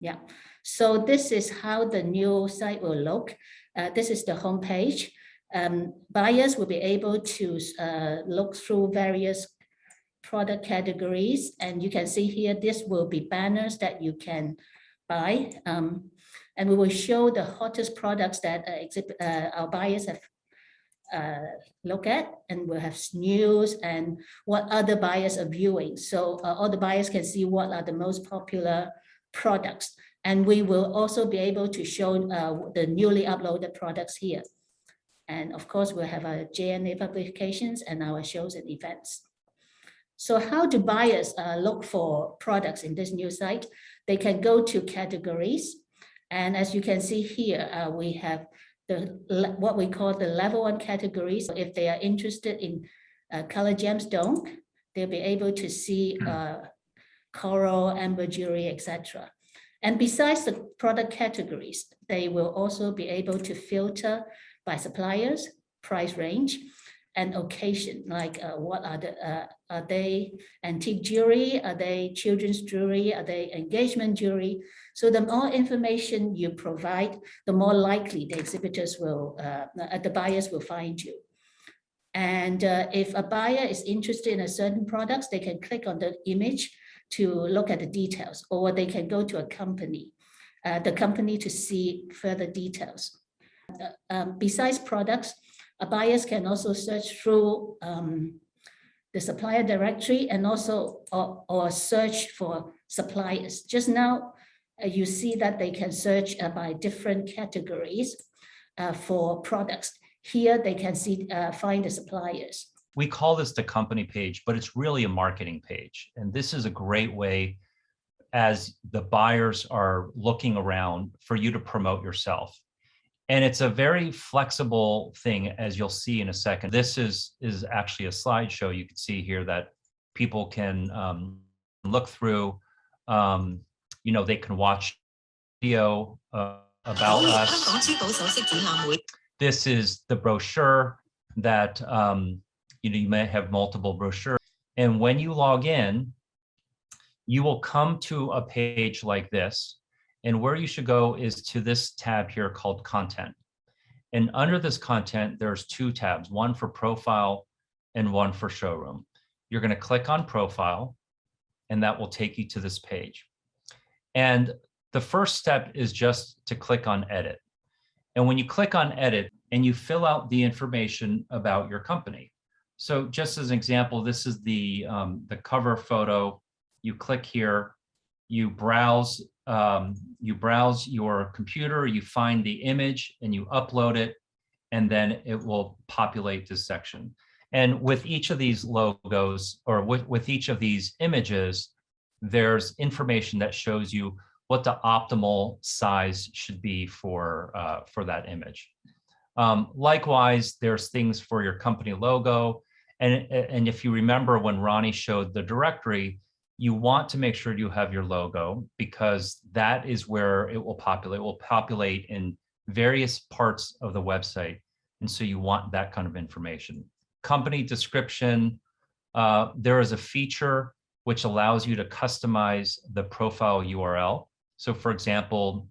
Yeah, so this is how the new site will look. This is the home page. Buyers will be able to look through various product categories, and you can see here, this will be banners that you can buy. And we will show the hottest products that our buyers have look at, and we'll have news and what other buyers are viewing. So all the buyers can see what are the most popular products. And we will also be able to show the newly uploaded products here. And of course, we'll have our JNA publications and our shows and events. So how do buyers look for products in this new site? They can go to categories. And as you can see here, we have what we call the level 1 categories. So if they are interested in color gemstone, they'll be able to see coral, amber jewelry, etc. And besides the product categories, they will also be able to filter by suppliers, price range, and occasion, like what are they antique jewelry? Are they children's jewelry? Are they engagement jewelry? So the more information you provide, the more likely the exhibitors will, the buyers will find you. And if a buyer is interested in a certain products, they can click on the image to look at the details, or they can go to a company, the company to see further details. Besides products, buyers can also search through the supplier directory and also or search for suppliers. Just now, you see that they can search by different categories for products. Here, they can see find the suppliers. We call this the company page, but it's really a marketing page. And this is a great way, as the buyers are looking around, for you to promote yourself. And it's a very flexible thing, as you'll see in a second. This is actually a slideshow. You can see here that people can look through. You know, they can watch video about us. This is the brochure that you know, you may have multiple brochures. And when you log in, you will come to a page like this. And where you should go is to this tab here called Content. And under this content, there's two tabs, one for Profile and one for Showroom. You're going to click on Profile, and that will take you to this page. And the first step is just to click on Edit. And when you click on Edit and you fill out the information about your company. So just as an example, this is the cover photo. You click here, you browse your computer, you find the image and you upload it, and then it will populate this section. And with each of these logos, or with each of these images, there's information that shows you what the optimal size should be for that image. Likewise, there's things for your company logo. And if you remember when Ronnie showed the directory, you want to make sure you have your logo, because that is where it will populate. It will populate in various parts of the website. And so you want that kind of information. Company description, there is a feature which allows you to customize the profile URL. So for example,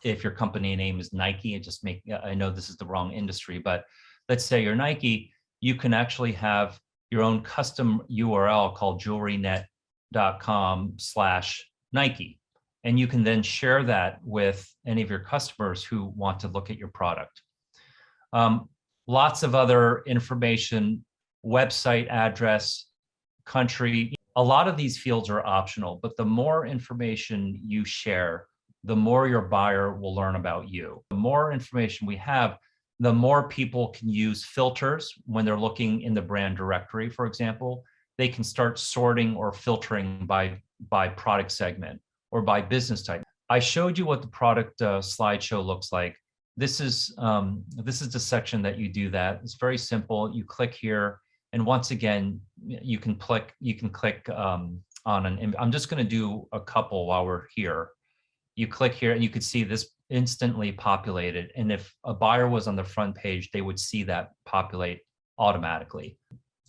if your company name is Nike, and just make, I know this is the wrong industry, but let's say you're Nike, you can actually have your own custom URL called JewelleryNet.com/Nike. And you can then share that with any of your customers who want to look at your product. Lots of other information, website address, country. A lot of these fields are optional, but the more information you share, the more your buyer will learn about you. The more information we have, the more people can use filters when they're looking in the brand directory, for example. They can start sorting or filtering by product segment or by business type. I showed you what the product slideshow looks like. This is the section that you do that. It's very simple. You click here, and once again, you can click on an. I'm just going to do a couple while we're here. You click here, and you can see this instantly populated. And if a buyer was on the front page, they would see that populate automatically.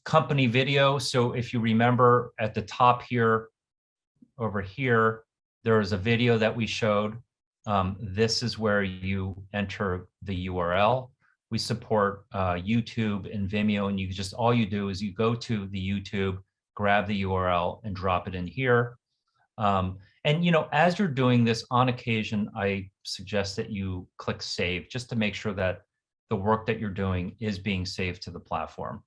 Company video. So if you remember at the top here, over here, There is a video that we showed. This is where you enter the URL. We support YouTube and Vimeo, and you just, all you do is you go to the YouTube, grab the URL and drop it in here. And you know, as you're doing this, on occasion, I suggest that you click save just to make sure that the work that you're doing is being saved to the platform.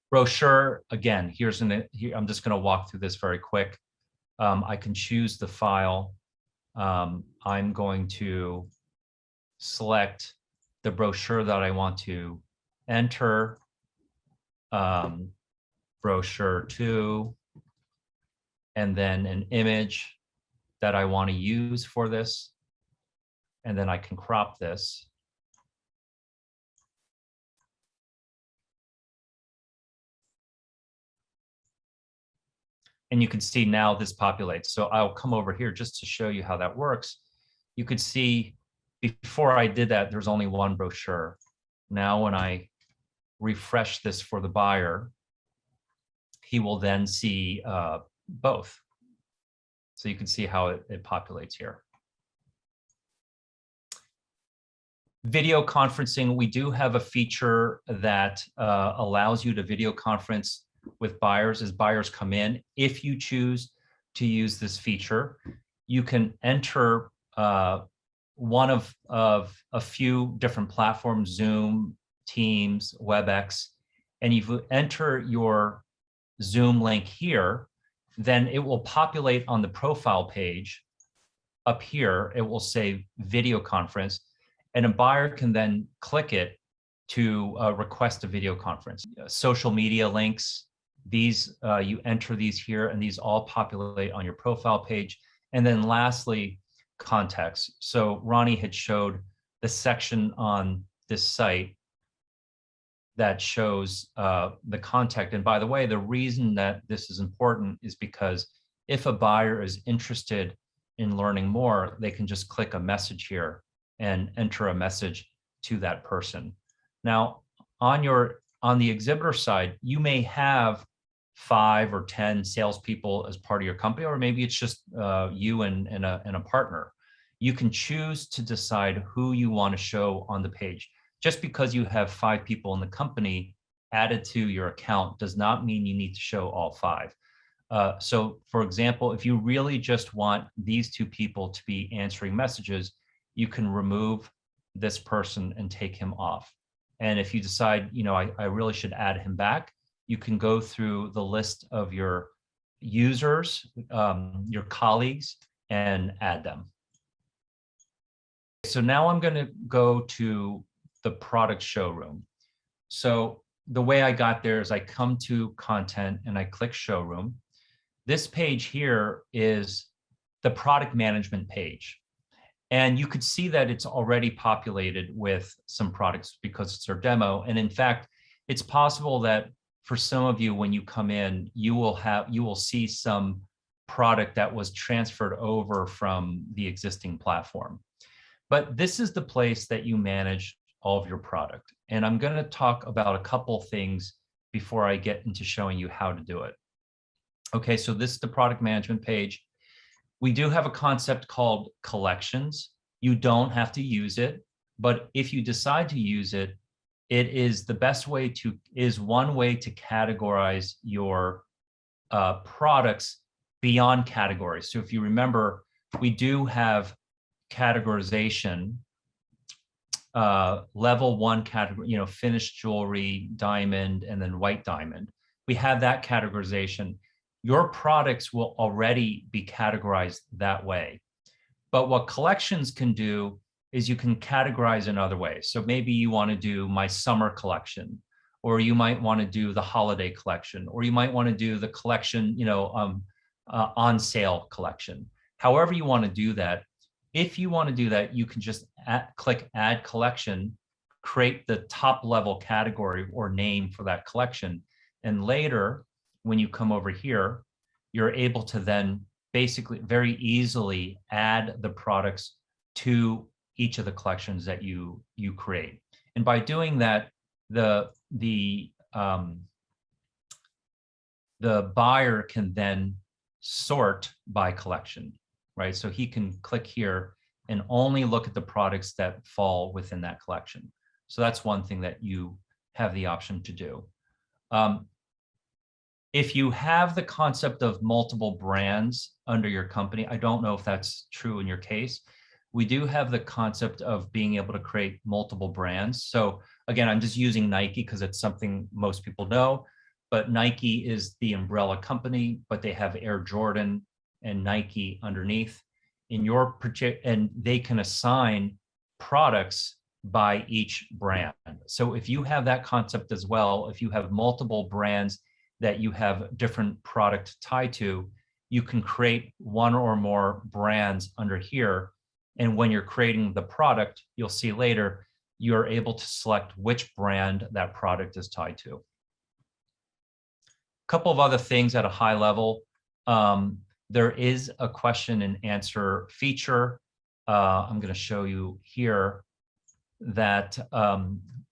Brochure, again, here, I'm just going to walk through this very quick. I can choose the file. I'm going to select the brochure that I want to enter, brochure 2, and then an image that I want to use for this. And then I can crop this. And you can see now this populates. So I'll come over here just to show you how that works. You could see before I did that, there's only one brochure. Now, when I refresh this for the buyer, he will then see both. So you can see how it populates here. Video conferencing, we do have a feature that allows you to video conference with buyers as buyers come in. If you choose to use this feature, you can enter one of a few different platforms, Zoom, Teams, WebEx, and if you enter your Zoom link here, then it will populate on the profile page up here. It will say video conference, and a buyer can then click it to request a video conference. Social media links, these you enter these here, and these all populate on your profile page. And then lastly, context. So Ronnie had showed the section on this site that shows the contact. And by the way, the reason that this is important is because if a buyer is interested in learning more, they can just click a message here and enter a message to that person. Now, on the exhibitor side, you may have 5 or 10 salespeople as part of your company, or maybe it's just you and a partner. You can choose to decide who you want to show on the page. Just because you have 5 people in the company added to your account does not mean you need to show all 5. So for example, if you really just want these 2 people to be answering messages, you can remove this person and take him off. And if you decide, you know, I really should add him back, you can go through the list of your users, your colleagues, and add them. So now I'm going to go to the product showroom. So the way I got there is I come to content and I click showroom. This page here is the product management page. And you could see that it's already populated with some products because it's our demo. And in fact, it's possible that for some of you, when you come in, you will see some product that was transferred over from the existing platform. But this is the place that you manage all of your product. And I'm going to talk about a couple things before I get into showing you how to do it. Okay, so this is the product management page. We do have a concept called collections. You don't have to use it, but if you decide to use it, it is the best way is one way to categorize your products beyond categories. So if you remember, we do have categorization, level 1 category, you know, finished jewelry, diamond, and then white diamond. We have that categorization. Your products will already be categorized that way. But what collections can do is you can categorize in other ways. So maybe you want to do my summer collection, or you might want to do the holiday collection, or you might want to do the collection, you know, on sale collection. However you want to do that. If you want to do that, you can just click add collection, create the top level category or name for that collection. And later, when you come over here, you're able to then basically very easily add the products to each of the collections that you create. And by doing that, the buyer can then sort by collection. right? So he can click here and only look at the products that fall within that collection. So that's one thing that you have the option to do. If you have the concept of multiple brands under your company, I don't know if that's true in your case. We do have the concept of being able to create multiple brands. So again, I'm just using Nike because it's something most people know, but Nike is the umbrella company, but they have Air Jordan and Nike underneath in your particular, and they can assign products by each brand. So if you have that concept as well, if you have multiple brands that you have different product tied to, you can create one or more brands under here. And when you're creating the product, you'll see later, you're able to select which brand that product is tied to. A couple of other things at a high level. There is a question and answer feature. I'm going to show you here that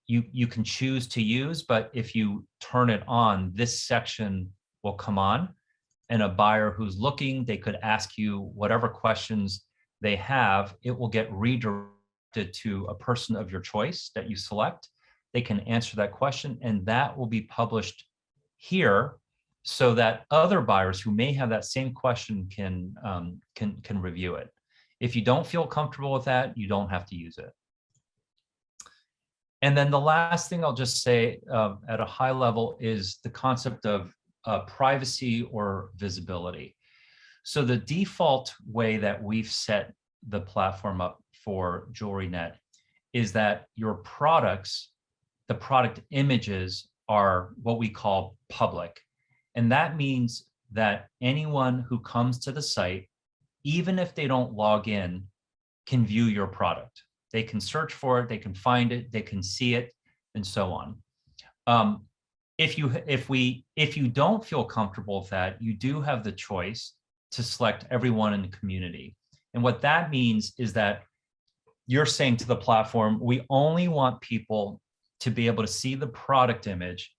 you can choose to use, but if you turn it on, this section will come on, and a buyer who's looking, they could ask you whatever questions they have. It will get redirected to a person of your choice that you select. They can answer that question, and that will be published here so that other buyers who may have that same question can review it. If you don't feel comfortable with that, you don't have to use it. And then the last thing I'll just say at a high level is the concept of privacy or visibility. So the default way that we've set the platform up for JewelleryNet is that your products, the product images, are what we call public. And that means that anyone who comes to the site, even if they don't log in, can view your product. They can search for it, they can find it, they can see it, and so on. If you don't feel comfortable with that, you do have the choice to select everyone in the community. And what that means is that you're saying to the platform, we only want people to be able to see the product image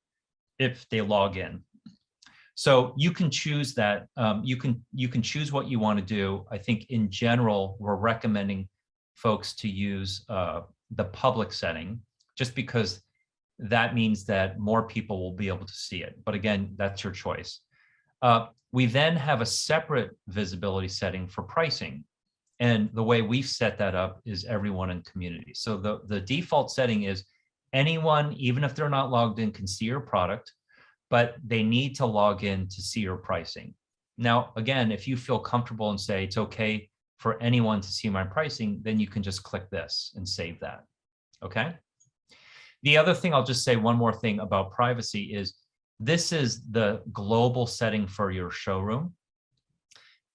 if they log in. So you can choose that. You can choose what you want to do. I think in general, we're recommending folks to use the public setting, just because that means that more people will be able to see it. But again, that's your choice. We then have a separate visibility setting for pricing. And the way we've set that up is everyone in community. So the default setting is anyone, even if they're not logged in, can see your product, but they need to log in to see your pricing. Now, again, if you feel comfortable and say it's okay for anyone to see my pricing, then you can just click this and save that, okay? The other thing, I'll just say one more thing about privacy is this is the global setting for your showroom.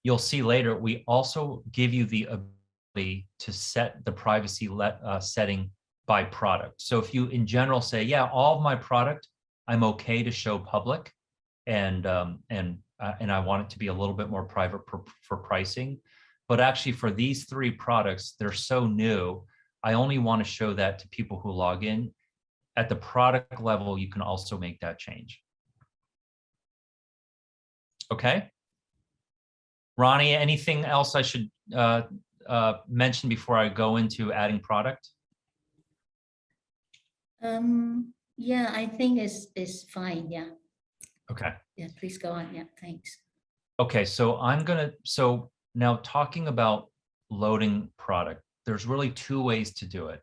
You'll see later, we also give you the ability to set the privacy setting by product. So if you in general say, yeah, all of my product, I'm okay to show public, and I want it to be a little bit more private for pricing. But actually for these three products, they're so new, I only want to show that to people who log in. At the product level, you can also make that change. Okay. Ronnie, anything else I should mention before I go into adding product? Yeah, I think it's fine. Yeah. Okay. Yeah, please go on. Yeah, thanks. Okay, so so now talking about loading product, there's really two ways to do it.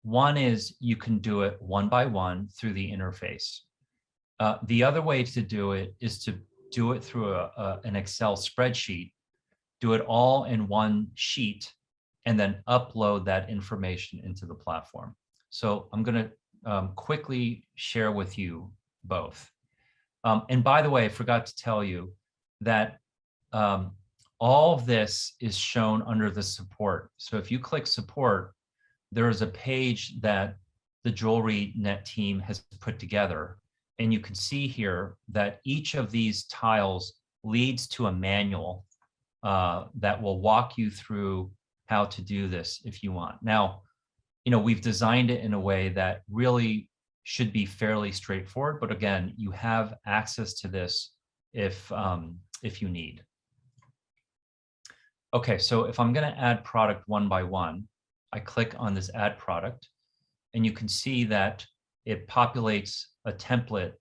One is you can do it one by one through the interface. The other way to do it is to do it through an Excel spreadsheet, do it all in one sheet, and then upload that information into the platform. So I'm going to quickly share with you both. And by the way, I forgot to tell you that all of this is shown under the support. So if you click support, there is a page that the JewelleryNet team has put together. And you can see here that each of these tiles leads to a manual that will walk you through how to do this if you want. Now, we've designed it in a way that really should be fairly straightforward, but again, you have access to this if you need. Okay, so if I'm going to add product one by one, I click on this add product, and you can see that it populates a template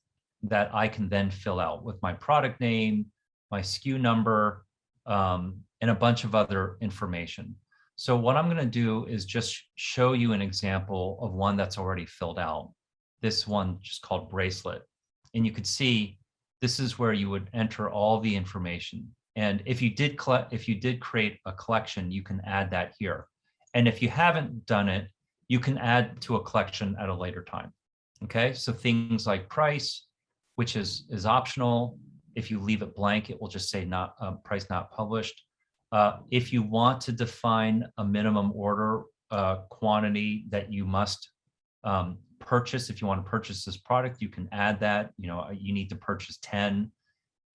that I can then fill out with my product name, my SKU number, and a bunch of other information. So what I'm going to do is just show you an example of one that's already filled out. This one just called bracelet. And you could see this is where you would enter all the information. And if you did create a collection, you can add that here. And if you haven't done it, you can add to a collection at a later time. Okay, so things like price, which is optional. If you leave it blank, it will just say not price not published. If you want to define a minimum order quantity that you must purchase, if you want to purchase this product, you can add that. You know, you need to purchase 10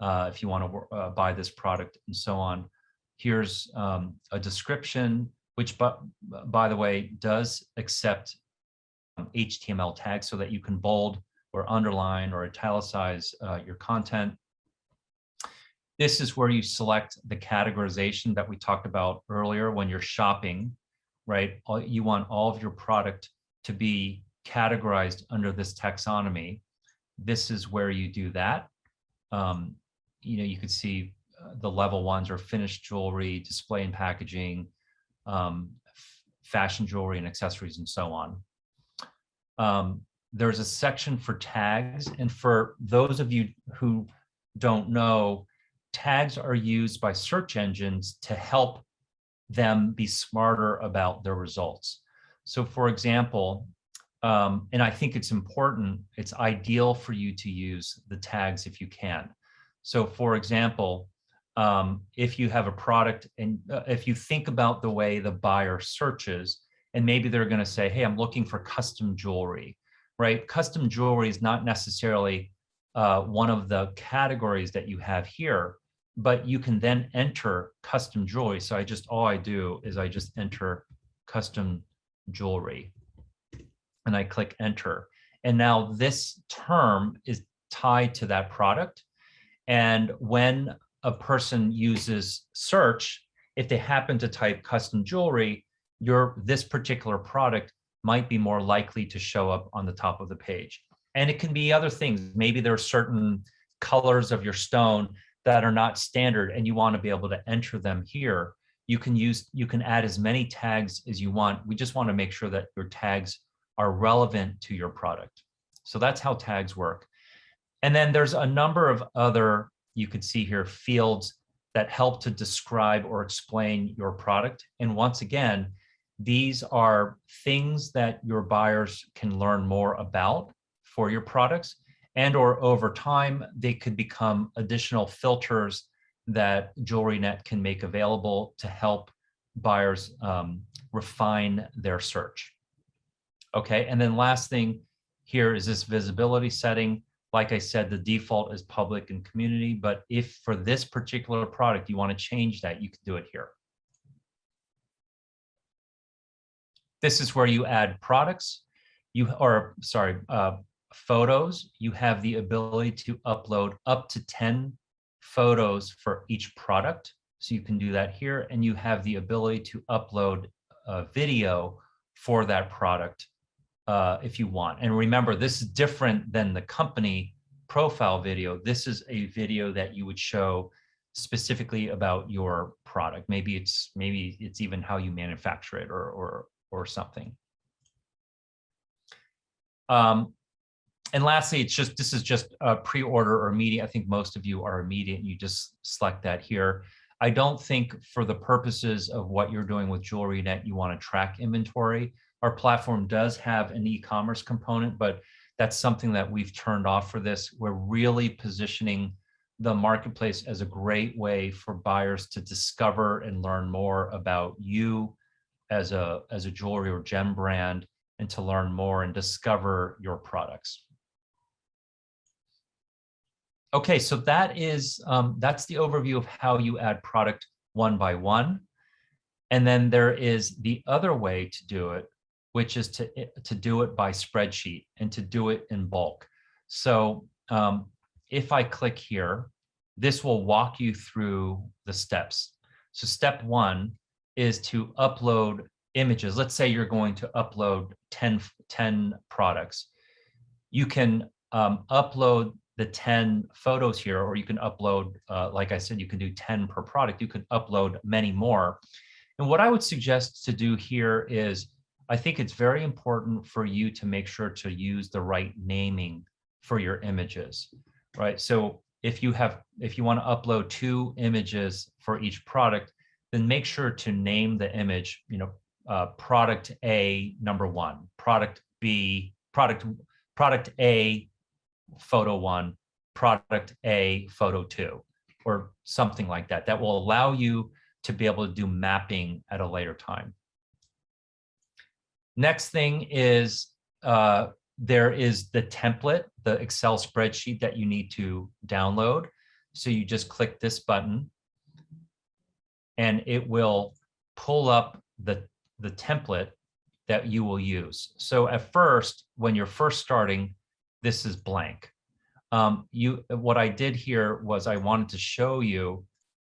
if you want to buy this product, and so on. Here's a description, which, by the way, does accept HTML tags so that you can bold or underline or italicize your content. This is where you select the categorization that we talked about earlier when you're shopping, right? You want all of your product to be categorized under this taxonomy. This is where you do that. You know, you could see the level ones are finished jewelry, display and packaging, fashion jewelry and accessories, and so on. There's a section for tags. And for those of you who don't know, tags are used by search engines to help them be smarter about their results. So for example, and I think it's important, it's ideal for you to use the tags if you can. So for example, if you have a product and if you think about the way the buyer searches, and maybe they're going to say, hey, I'm looking for custom jewelry, right? Custom jewelry is not necessarily one of the categories that you have here, but you can then enter custom jewelry. So all I do is I just enter custom jewelry and I click enter. And now this term is tied to that product. And when a person uses search, if they happen to type custom jewelry, this particular product might be more likely to show up on the top of the page. And it can be other things. Maybe there are certain colors of your stone that are not standard and you want to be able to enter them here. You can add as many tags as you want. We just want to make sure that your tags are relevant to your product. So that's how tags work. And then there's a number of other, you could see here, fields that help to describe or explain your product. And once again, these are things that your buyers can learn more about for your products, and or over time, they could become additional filters that JewelleryNet can make available to help buyers refine their search. Okay, and then last thing here is this visibility setting. Like I said, the default is public and community, but if for this particular product you want to change that, you can do it here. This is where you add products, photos. You have the ability to upload up to 10 photos for each product. So you can do that here, and you have the ability to upload a video for that product if you want. And remember, this is different than the company profile video. This is a video that you would show specifically about your product. Maybe it's even how you manufacture it or something. And lastly, this is just a pre-order or immediate. I think most of you are immediate. You just select that here. I don't think for the purposes of what you're doing with JewelleryNet, you want to track inventory. Our platform does have an e-commerce component, but that's something that we've turned off for this. We're really positioning the marketplace as a great way for buyers to discover and learn more about you as a jewelry or gem brand, and to learn more and discover your products. Okay, so that's the overview of how you add product one by one. And then there is the other way to do it, which is to do it by spreadsheet and to do it in bulk. So if I click here, this will walk you through the steps. So step one is to upload images. Let's say you're going to upload 10 products. You can upload the 10 photos here, or you can upload, like I said, you can do 10 per product. You can upload many more. And what I would suggest to do here is, I think it's very important for you to make sure to use the right naming for your images, right? So if you want to upload 2 images for each product, then make sure to name the image, product A #1, product B, product A photo 1, product A photo 2, or something like that. That will allow you to be able to do mapping at a later time. Next thing is there is the template, the Excel spreadsheet that you need to download. So you just click this button and it will pull up the template that you will use. So at first, when you're first starting, this is blank. What I did here was I wanted to show you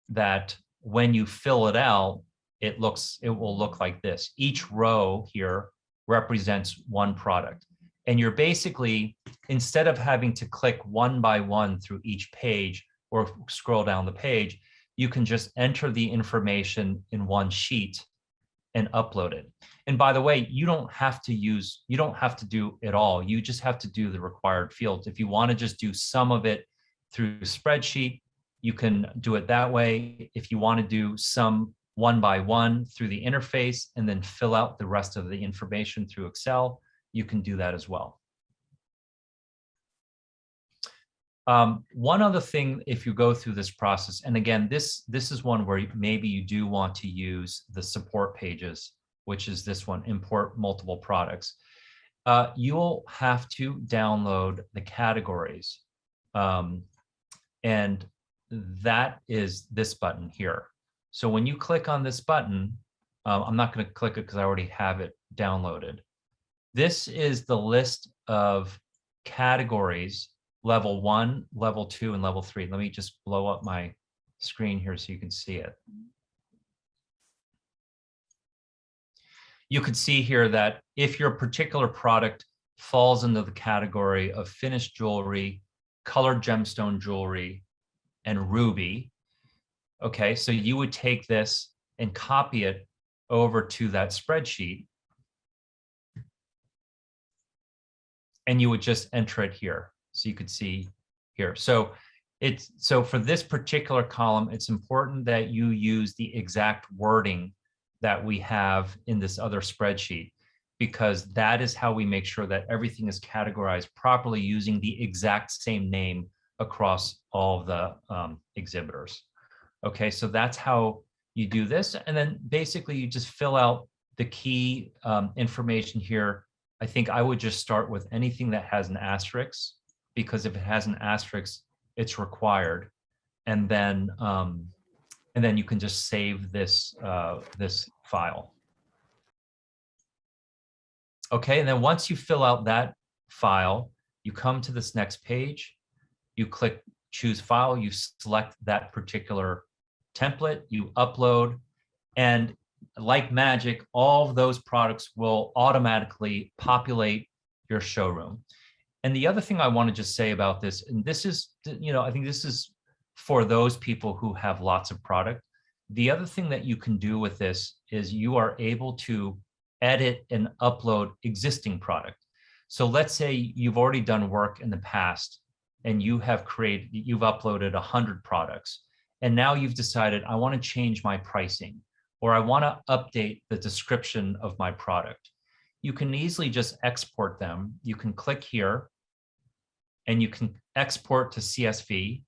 that when you fill it out, it will look like this. Each row here represents one product. And you're basically, instead of having to click one by one through each page or scroll down the page, you can just enter the information in one sheet and upload it. And by the way, you don't have to do it all. You just have to do the required fields. If you want to just do some of it through spreadsheet, you can do it that way. If you want to do some one by one through the interface and then fill out the rest of the information through Excel, you can do that as well. One other thing, if you go through this process, and again, this is one where maybe you do want to use the support pages, which is this one, import multiple products. You'll have to download the categories. And that is this button here. So when you click on this button, I'm not going to click it because I already have it downloaded. This is the list of categories, level 1, level 2, and level 3. Let me just blow up my screen here so you can see it. You can see here that if your particular product falls into the category of finished jewelry, colored gemstone jewelry, and ruby, okay, so you would take this and copy it over to that spreadsheet, and you would just enter it here. So you could see here. So for this particular column, it's important that you use the exact wording that we have in this other spreadsheet, because that is how we make sure that everything is categorized properly using the exact same name across all of the exhibitors. Okay, so that's how you do this. And then basically you just fill out the key information here. I think I would just start with anything that has an asterisk, because if it has an asterisk, it's required. And then you can just save this this file. Okay, and then once you fill out that file, you come to this next page, you click choose file, you select that particular template, you upload, and like magic, all of those products will automatically populate your showroom. And the other thing I want to just say about this, and this is, I think this is for those people who have lots of product. The other thing that you can do with this is you are able to edit and upload existing product. So let's say you've already done work in the past and you've uploaded 100 products. And now you've decided, I want to change my pricing, or I want to update the description of my product. You can easily just export them. You can click here and you can export to CSV.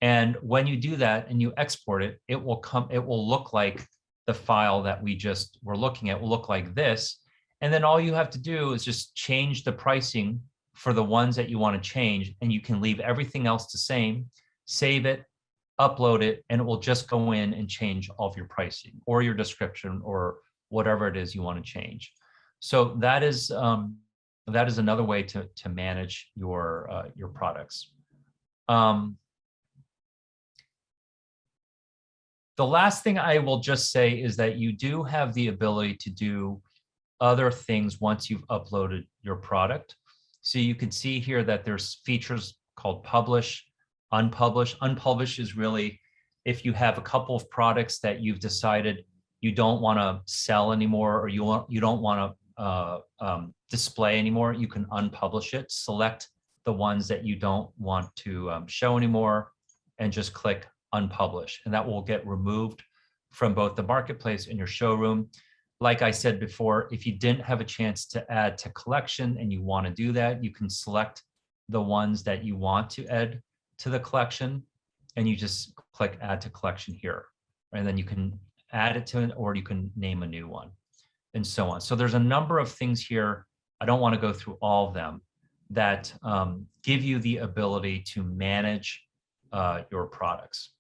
And when you do that and you export it, it will look like the file that we just were looking at will look like this. And then all you have to do is just change the pricing for the ones that you want to change, and you can leave everything else the same, save it, upload it, and it will just go in and change all of your pricing or your description or whatever it is you want to change. So that is another way to manage your products. The last thing I will just say is that you do have the ability to do other things once you've uploaded your product. So you can see here that there's features called publish, unpublish. Unpublished is really if you have a couple of products that you've decided you don't want to sell anymore, or you don't want to display anymore, you can unpublish it. Select the ones that you don't want to show anymore, and just click unpublish, and that will get removed from both the marketplace and your showroom. Like I said before, if you didn't have a chance to add to collection and you want to do that, you can select the ones that you want to add to the collection, and you just click add to collection here. And then you can add it to it, or you can name a new one, and so on. So there's a number of things here, I don't want to go through all of them, that give you the ability to manage your products.